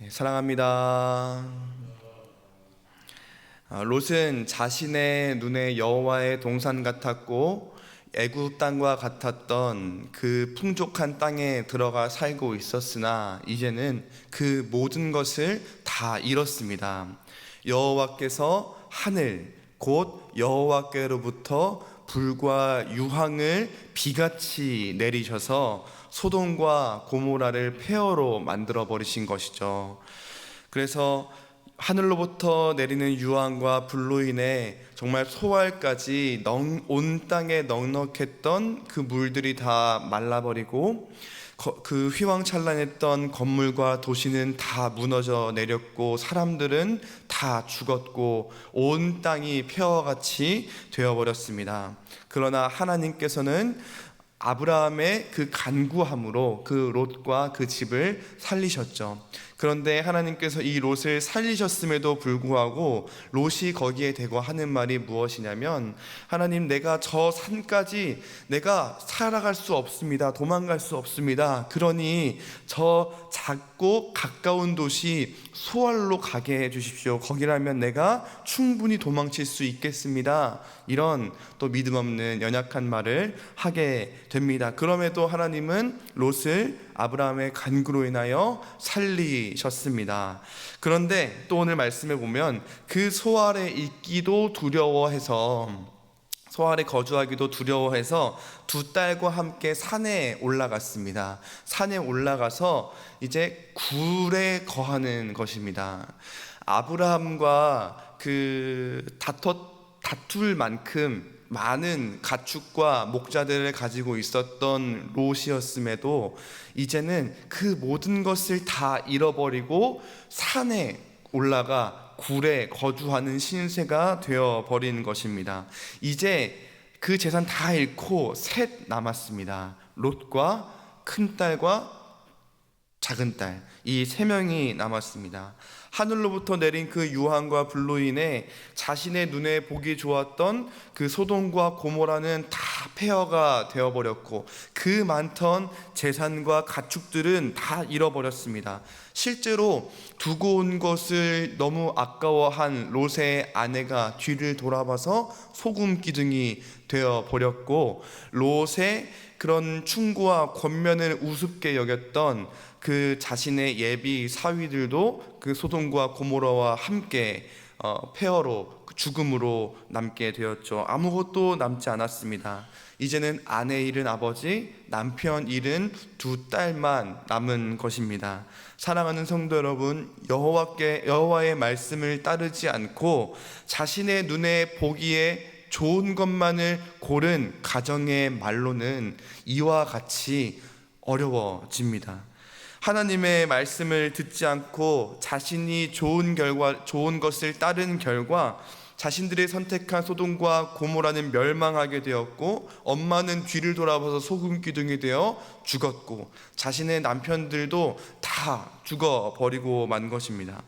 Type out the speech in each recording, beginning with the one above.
사랑합니다. 롯은 자신의 눈에 여호와의 동산 같았고 애굽 땅과 같았던 그 풍족한 땅에 들어가 살고 있었으나 이제는 그 모든 것을 다 잃었습니다. 여호와께서 하늘 곧 여호와께로부터 불과 유황을 비같이 내리셔서 소돔과 고모라를 폐허로 만들어 버리신 것이죠. 그래서 하늘로부터 내리는 유황과 불로 인해 정말 소알까지 온 땅에 넉넉했던 그 물들이 다 말라버리고 그 휘황찬란했던 건물과 도시는 다 무너져 내렸고 사람들은 다 죽었고 온 땅이 폐허같이 되어버렸습니다. 그러나 하나님께서는 아브라함의 그 간구함으로 그 롯과 그 집을 살리셨죠. 그런데 하나님께서 이 롯을 살리셨음에도 불구하고 롯이 거기에 대고 하는 말이 무엇이냐면, 하나님, 내가 저 산까지 내가 살아갈 수 없습니다. 도망갈 수 없습니다. 그러니 저 작고 가까운 도시 소알로 가게 해주십시오. 거기라면 내가 충분히 도망칠 수 있겠습니다. 이런 또 믿음 없는 연약한 말을 하게 됩니다. 그럼에도 하나님은 롯을 아브라함의 간구로 인하여 살리셨습니다. 그런데 또 오늘 말씀에 보면 그 소알에 있기도 두려워해서, 소알에 거주하기도 두려워해서 두 딸과 함께 산에 올라갔습니다. 산에 올라가서 이제 굴에 거하는 것입니다. 아브라함과 다툴 만큼 많은 가축과 목자들을 가지고 있었던 롯이었음에도 이제는 그 모든 것을 다 잃어버리고 산에 올라가 굴에 거주하는 신세가 되어버린 것입니다. 이제 그 재산 다 잃고 셋 남았습니다. 롯과 큰딸과 작은딸, 이 세 명이 남았습니다. 하늘로부터 내린 그 유황과 불로 인해 자신의 눈에 보기 좋았던 그 소돔과 고모라는 다 폐허가 되어버렸고 그 많던 재산과 가축들은 다 잃어버렸습니다. 실제로 두고 온 것을 너무 아까워한 롯의 아내가 뒤를 돌아봐서 소금 기둥이 되어버렸고, 롯의 그런 충고와 권면을 우습게 여겼던 그 자신의 예비 사위들도 그 소돔과 고모라와 함께 폐허로, 죽음으로 남게 되었죠. 아무것도 남지 않았습니다. 이제는 아내 잃은 아버지, 남편 잃은 두 딸만 남은 것입니다. 사랑하는 성도 여러분, 여호와의 말씀을 따르지 않고 자신의 눈에 보기에 좋은 것만을 고른 가정의 말로는 이와 같이 어려워집니다. 하나님의 말씀을 듣지 않고 자신이 좋은 것을 따른 결과 자신들이 선택한 소돔과 고모라는 멸망하게 되었고, 엄마는 뒤를 돌아봐서 소금 기둥이 되어 죽었고, 자신의 남편들도 다 죽어버리고 만 것입니다.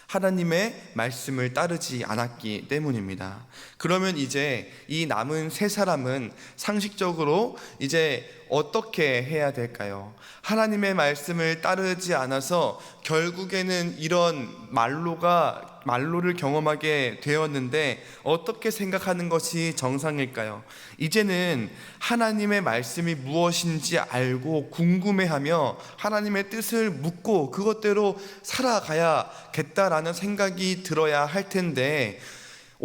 하나님의 말씀을 따르지 않았기 때문입니다. 그러면 이제 이 남은 세 사람은 상식적으로 이제 어떻게 해야 될까요? 하나님의 말씀을 따르지 않아서 결국에는 이런 말로를 경험하게 되었는데 어떻게 생각하는 것이 정상일까요? 이제는 하나님의 말씀이 무엇인지 알고 궁금해하며 하나님의 뜻을 묻고 그것대로 살아가야겠다라는 생각이 들어야 할 텐데,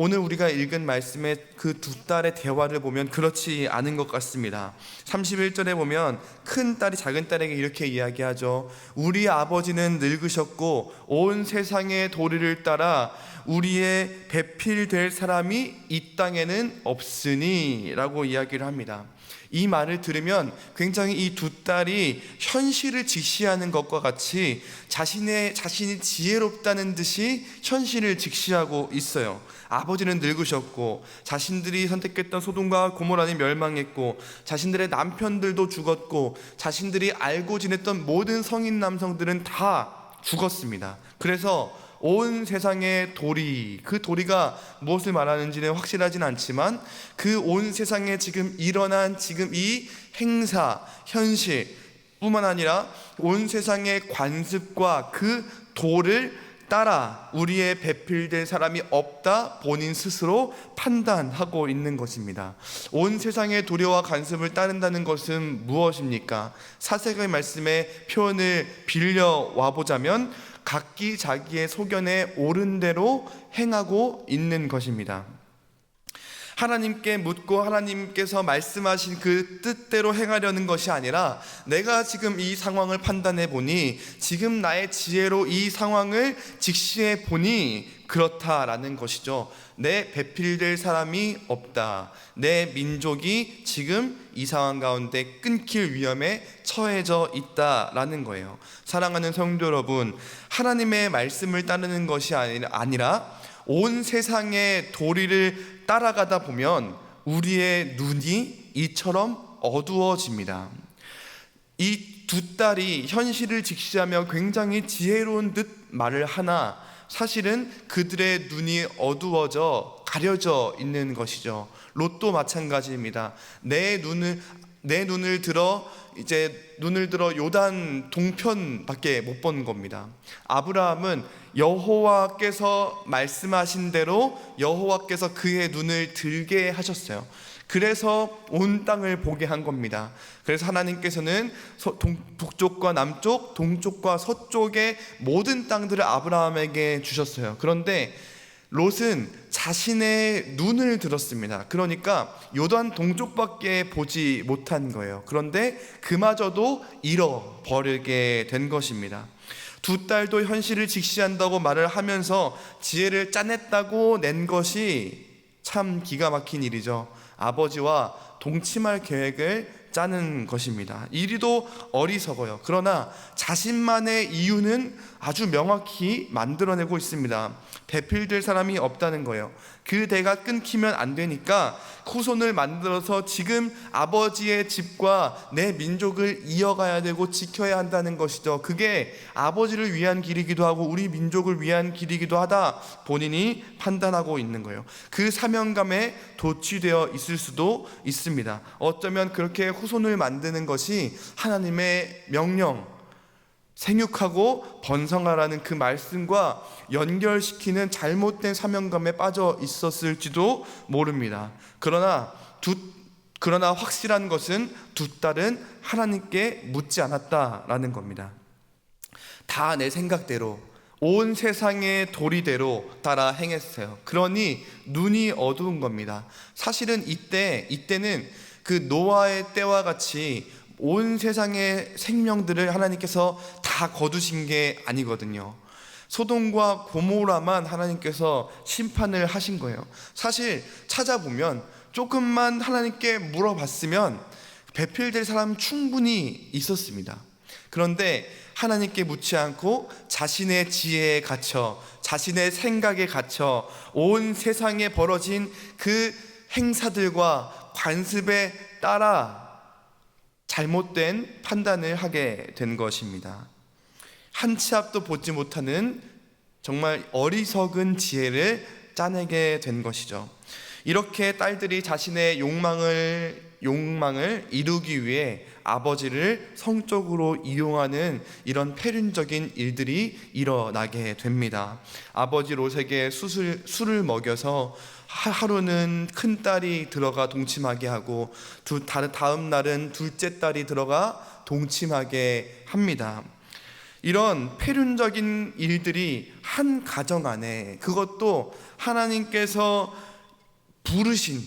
오늘 우리가 읽은 말씀의 그 두 딸의 대화를 보면 그렇지 않은 것 같습니다. 31절에 보면 큰 딸이 작은 딸에게 이렇게 이야기하죠. 우리 아버지는 늙으셨고 온 세상의 도리를 따라 우리의 배필될 사람이 이 땅에는 없으니 라고 이야기를 합니다. 이 말을 들으면 굉장히 이 두 딸이 현실을 직시하는 것과 같이 자신이 지혜롭다는 듯이 현실을 직시하고 있어요. 아버지는 늙으셨고 자신들이 선택했던 소돔과 고모라는 멸망했고 자신들의 남편들도 죽었고 자신들이 알고 지냈던 모든 성인 남성들은 다 죽었습니다. 그래서 온 세상의 도리, 그 도리가 무엇을 말하는지는 확실하진 않지만 그 온 세상에 지금 일어난 지금 이 행사, 현실, 뿐만 아니라 온 세상의 관습과 그 도를 따라 우리의 배필될 사람이 없다 본인 스스로 판단하고 있는 것입니다. 온 세상의 도리와 관습을 따른다는 것은 무엇입니까? 사색의 말씀의 표현을 빌려와 보자면 각기 자기의 소견에 옳은 대로 행하고 있는 것입니다. 하나님께 묻고 하나님께서 말씀하신 그 뜻대로 행하려는 것이 아니라 내가 지금 이 상황을 판단해 보니 지금 나의 지혜로 이 상황을 직시해 보니 그렇다라는 것이죠. 내 배필될 사람이 없다. 내 민족이 지금 이 상황 가운데 끊길 위험에 처해져 있다라는 거예요. 사랑하는 성도 여러분, 하나님의 말씀을 따르는 것이 아니라 온 세상의 도리를 따라가다 보면 우리의 눈이 이처럼 어두워집니다. 이 두 딸이 현실을 직시하며 굉장히 지혜로운 듯 말을 하나 사실은 그들의 눈이 어두워져 가려져 있는 것이죠. 롯도 마찬가지입니다. 내 눈을 들어 요단 동편밖에 못 본 겁니다. 아브라함은 여호와께서 말씀하신 대로 여호와께서 그의 눈을 들게 하셨어요. 그래서 온 땅을 보게 한 겁니다. 그래서 하나님께서는 북쪽과 남쪽, 동쪽과 서쪽의 모든 땅들을 아브라함에게 주셨어요. 그런데 롯은 자신의 눈을 들었습니다. 그러니까 요단 동쪽밖에 보지 못한 거예요. 그런데 그마저도 잃어버리게 된 것입니다. 두 딸도 현실을 직시한다고 말을 하면서 지혜를 짜냈다고 낸 것이 참 기가 막힌 일이죠. 아버지와 동침할 계획을 짜는 것입니다. 이리도 어리석어요. 그러나 자신만의 이유는 아주 명확히 만들어내고 있습니다. 배필될 사람이 없다는 거예요. 그 대가 끊기면 안 되니까 후손을 만들어서 지금 아버지의 집과 내 민족을 이어가야 되고 지켜야 한다는 것이죠. 그게 아버지를 위한 길이기도 하고 우리 민족을 위한 길이기도 하다 본인이 판단하고 있는 거예요. 그 사명감에 도취되어 있을 수도 있습니다. 어쩌면 그렇게 후손을 만드는 것이 하나님의 명령, 생육하고 번성하라는 그 말씀과 연결시키는 잘못된 사명감에 빠져 있었을지도 모릅니다. 그러나 확실한 것은 두 딸은 하나님께 묻지 않았다라는 겁니다. 다 내 생각대로 온 세상의 도리대로 따라 행했어요. 그러니 눈이 어두운 겁니다. 사실은 이때는 그 노아의 때와 같이 온 세상의 생명들을 하나님께서 다 거두신 게 아니거든요. 소돔과 고모라만 하나님께서 심판을 하신 거예요. 사실 찾아보면 조금만 하나님께 물어봤으면 배필될 사람 충분히 있었습니다. 그런데 하나님께 묻지 않고 자신의 지혜에 갇혀 자신의 생각에 갇혀 온 세상에 벌어진 그 행사들과 관습에 따라 잘못된 판단을 하게 된 것입니다. 한 치 앞도 보지 못하는 정말 어리석은 지혜를 짜내게 된 것이죠. 이렇게 딸들이 자신의 욕망을 이루기 위해 아버지를 성적으로 이용하는 이런 패륜적인 일들이 일어나게 됩니다. 아버지 롯에게 술을 먹여서 하루는 큰 딸이 들어가 동침하게 하고 다음 날은 둘째 딸이 들어가 동침하게 합니다. 이런 패륜적인 일들이 한 가정 안에, 그것도 하나님께서 부르신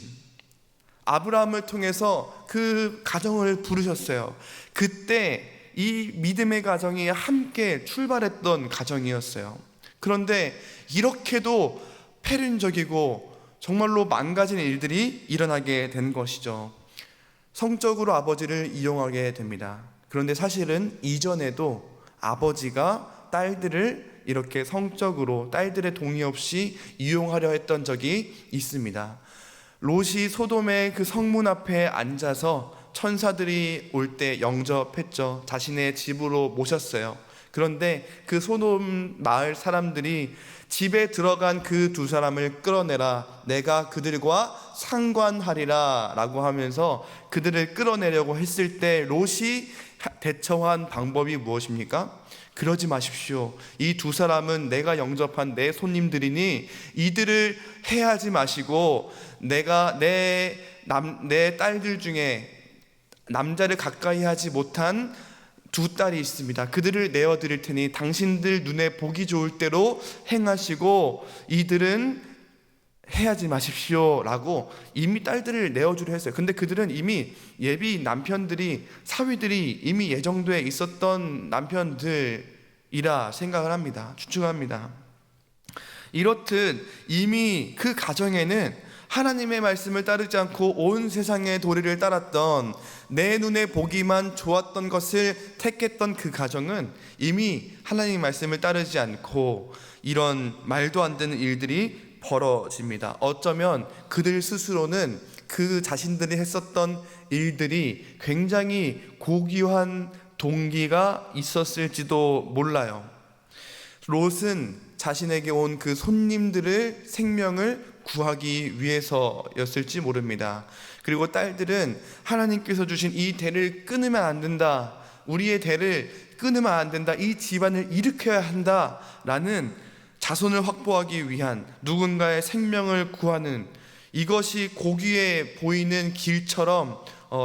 아브라함을 통해서 그 가정을 부르셨어요. 그때 이 믿음의 가정이 함께 출발했던 가정이었어요. 그런데 이렇게도 패륜적이고 정말로 망가진 일들이 일어나게 된 것이죠. 성적으로 아버지를 이용하게 됩니다. 그런데 사실은 이전에도 아버지가 딸들을 이렇게 성적으로 딸들의 동의 없이 이용하려 했던 적이 있습니다. 롯이 소돔의 그 성문 앞에 앉아서 천사들이 올 때 영접했죠. 자신의 집으로 모셨어요. 그런데 그 소돔 마을 사람들이 집에 들어간 그 두 사람을 끌어내라, 내가 그들과 상관하리라 라고 하면서 그들을 끌어내려고 했을 때 롯이 대처한 방법이 무엇입니까? 그러지 마십시오. 이 두 사람은 내가 영접한 내 손님들이니 이들을 해하지 마시고, 내가 내 딸들 중에 남자를 가까이 하지 못한 두 딸이 있습니다. 그들을 내어드릴 테니 당신들 눈에 보기 좋을 대로 행하시고 이들은 해하지 마십시오 라고 이미 딸들을 내어주려 했어요. 근데 그들은 이미 예비 남편들이, 사위들이 이미 예정돼 있었던 남편들이라 생각을 합니다. 추측합니다. 이렇듯 이미 그 가정에는 하나님의 말씀을 따르지 않고 온 세상의 도리를 따랐던, 내 눈에 보기만 좋았던 것을 택했던 그 가정은 이미 하나님의 말씀을 따르지 않고 이런 말도 안 되는 일들이 벌어집니다. 어쩌면 그들 스스로는 그 자신들이 했었던 일들이 굉장히 고귀한 동기가 있었을지도 몰라요. 롯은 자신에게 온 그 손님들의 생명을 구하기 위해서였을지 모릅니다. 그리고 딸들은 하나님께서 주신 이 대를 끊으면 안 된다, 우리의 대를 끊으면 안 된다, 이 집안을 일으켜야 한다라는 자손을 확보하기 위한 누군가의 생명을 구하는, 이것이 고귀해 보이는 길처럼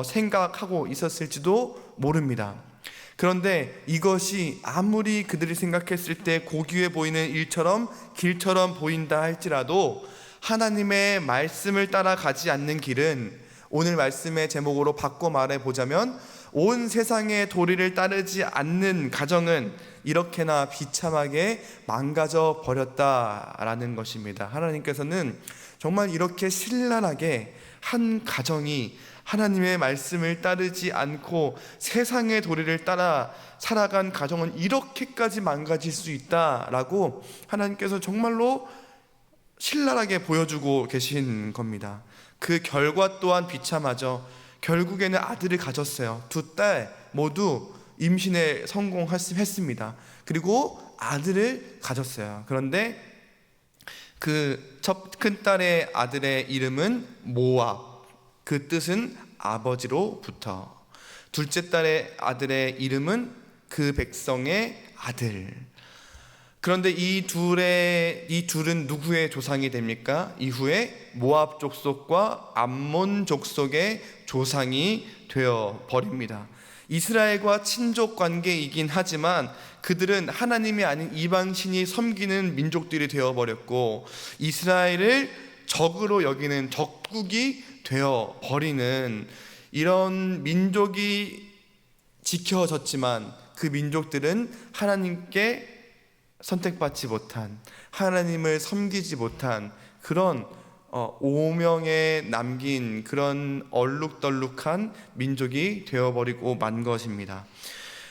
생각하고 있었을지도 모릅니다. 그런데 이것이 아무리 그들이 생각했을 때 고귀해 보이는 일처럼, 길처럼 보인다 할지라도 하나님의 말씀을 따라가지 않는 길은, 오늘 말씀의 제목으로 바꿔 말해보자면 온 세상의 도리를 따르지 않는 가정은 이렇게나 비참하게 망가져 버렸다라는 것입니다. 하나님께서는 정말 이렇게 신랄하게 한 가정이 하나님의 말씀을 따르지 않고 세상의 도리를 따라 살아간 가정은 이렇게까지 망가질 수 있다라고 하나님께서 정말로 신랄하게 보여주고 계신 겁니다. 그 결과 또한 비참하죠. 결국에는 아들을 가졌어요. 두 딸 모두 임신에 성공했습니다. 그리고 아들을 가졌어요. 그런데 그 첫 큰딸의 아들의 이름은 모압, 그 뜻은 아버지로부터. 둘째 딸의 아들의 이름은 그 백성의 아들. 그런데 이 둘은 누구의 조상이 됩니까? 이후에 모압 족속과 암몬 족속의 조상이 되어 버립니다. 이스라엘과 친족 관계이긴 하지만 그들은 하나님이 아닌 이방신이 섬기는 민족들이 되어 버렸고, 이스라엘을 적으로 여기는 적국이 되어 버리는 이런 민족이 지켜졌지만, 그 민족들은 하나님께 선택받지 못한, 하나님을 섬기지 못한 그런 오명에 남긴 그런 얼룩덜룩한 민족이 되어버리고 만 것입니다.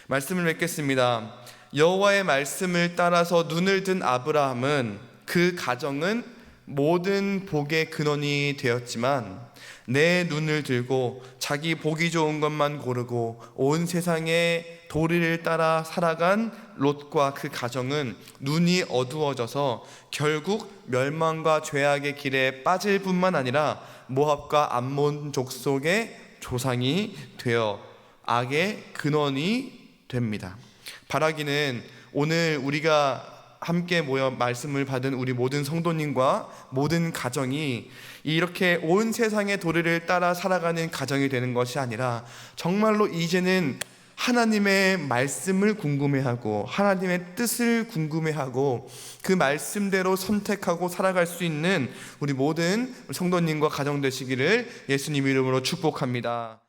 말씀을 맺겠습니다. 여호와의 말씀을 따라서 눈을 든 아브라함은, 그 가정은 모든 복의 근원이 되었지만 내 눈을 들고 자기 보기 좋은 것만 고르고 온 세상의 도리를 따라 살아간 롯과 그 가정은 눈이 어두워져서 결국 멸망과 죄악의 길에 빠질 뿐만 아니라 모압과 암몬 족속의 조상이 되어 악의 근원이 됩니다. 바라기는 오늘 우리가 함께 모여 말씀을 받은 우리 모든 성도님과 모든 가정이 이렇게 온 세상의 도리를 따라 살아가는 가정이 되는 것이 아니라, 정말로 이제는 하나님의 말씀을 궁금해하고 하나님의 뜻을 궁금해하고 그 말씀대로 선택하고 살아갈 수 있는 우리 모든 성도님과 가정 되시기를 예수님 이름으로 축복합니다.